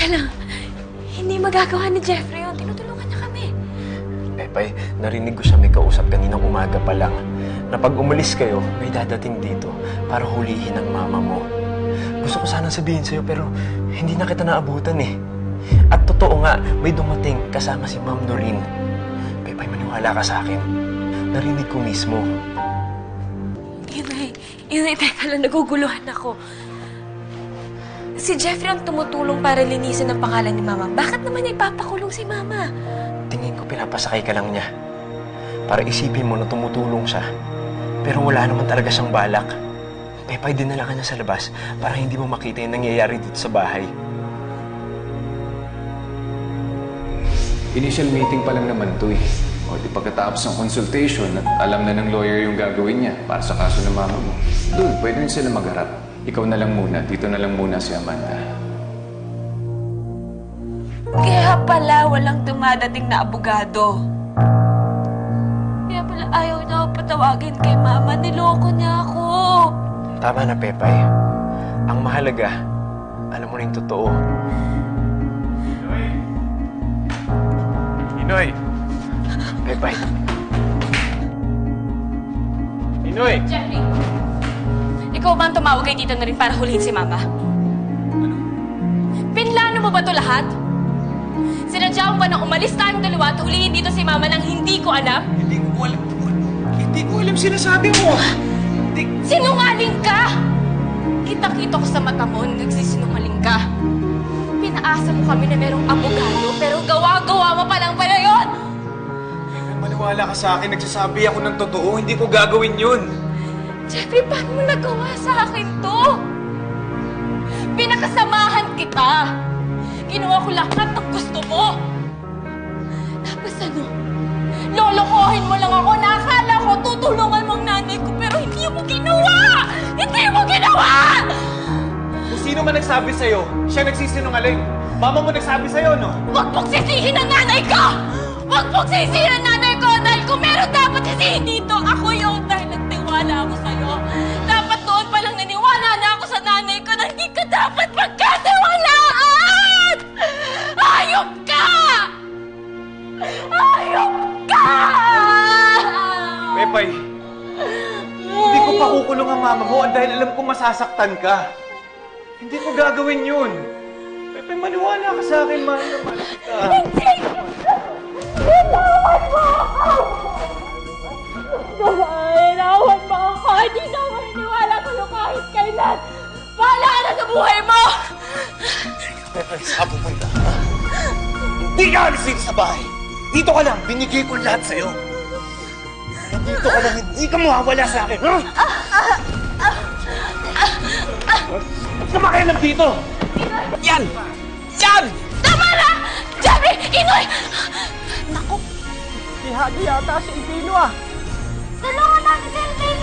Teka lang. Hindi magagawa ni Jeffrey yun. Tinutulungan niya kami. Pepay, narinig ko siya may kausap kaninang umaga pa lang na pag umalis kayo, may dadating dito para hulihin ang mama mo. Gusto ko sanang sabihin sa'yo pero hindi na kita naabutan eh. At totoo nga, may dumating kasama si Ma'am Doreen. Pepay, maniwala ka sa akin. Narinig ko mismo. Inay, teka lang, naguguluhan ako. Si Jeffrey ang tumutulong para linisin ang pangalan ni Mama. Bakit naman niya ipapakulong si Mama? Tingin ko pinapasakay ka lang niya. Para isipin mo na tumutulong siya. Pero wala naman talaga siyang balak. Pepay, dinala ka niya sa labas para hindi mo makita yung nangyayari dito sa bahay. Initial meeting pa lang naman to eh. O di pagkatapos ng consultation at alam na ng lawyer yung gagawin niya para sa kaso ng mama mo. Doon, pwede rin sila magharap. Ikaw na lang muna. Dito na lang muna si Amanda. Kaya pala walang dumadating na abogado. Kaya pala ayaw niya ako patawagin kay Mama. Niloko niya ako. Tama na, Pepay. Ang mahalaga, alam mo na yung totoo. Inoy! Pepay! Inoy! Jeffrey, ikaw ba ang tumawag kay Tito na rin para hulihin si Mama? Ano? Pinlano mo ba ito lahat? Sinadya mo ba na umalis tayong dalawa at hulihin dito si Mama nang hindi ko alam? Hindi ko alam sinasabi mo! Sinungaling ka! Kita-kita ko sa mata mo na nagsisinungaling ka. Pinaasa mo kami na merong abogado pero gawa-gawa mo pa lang pala yun! Maniwala ka sa akin, nagsasabi ako ng totoo, hindi ko gagawin yun! Jeffrey, paano mo nagawa sa akin to? Pinakasamahan kita! Ginawa ko lahat ng gusto mo! Tapos ano? Lolokohin mo lang ako na akala ko tutulungan mo ang nanay ko pero hindi mo ginawa! Hindi mo ginawa! Kung sino man nagsabi sa'yo, siya nagsisinungaling. Mama mo nagsabi sa'yo, no? Huwag mong sisihin ang nanay ko! Huwag mong sisihin ang nanay ko dahil kung meron dapat sisihin dito, ako yung dahil nagtiwala ako sa'yo. Dapat doon pa lang naniwala na ako sa nanay ko na hindi ka dapat magkatiwalaan! Ayop ka! Ayop ka! Pepay, hindi ko pa kukulong ang mama mo dahil alam kong masasaktan ka. Hindi ko gagawin yun. Pepay, maniwala ka sa akin, mahal na mahal kita. Hindi! Inawan mo ako! Inawan mo ako! Hindi na ako iniwala sa'yo kahit kailan! Bahala ka na sa buhay mo! Pepay, saan pupunta? Hindi ka alis dito sa bahay! Dito ka lang! Binigay ko lahat sa'yo! Dito ka lang! Hindi ka mawawala sa akin! Ha? Ba't ka makialam dito? Yan! Yan! Tama na! Jeffrey! Inoy! Naku! Si Hagi yata si Ibino ah! Tulungan natin si Ibino!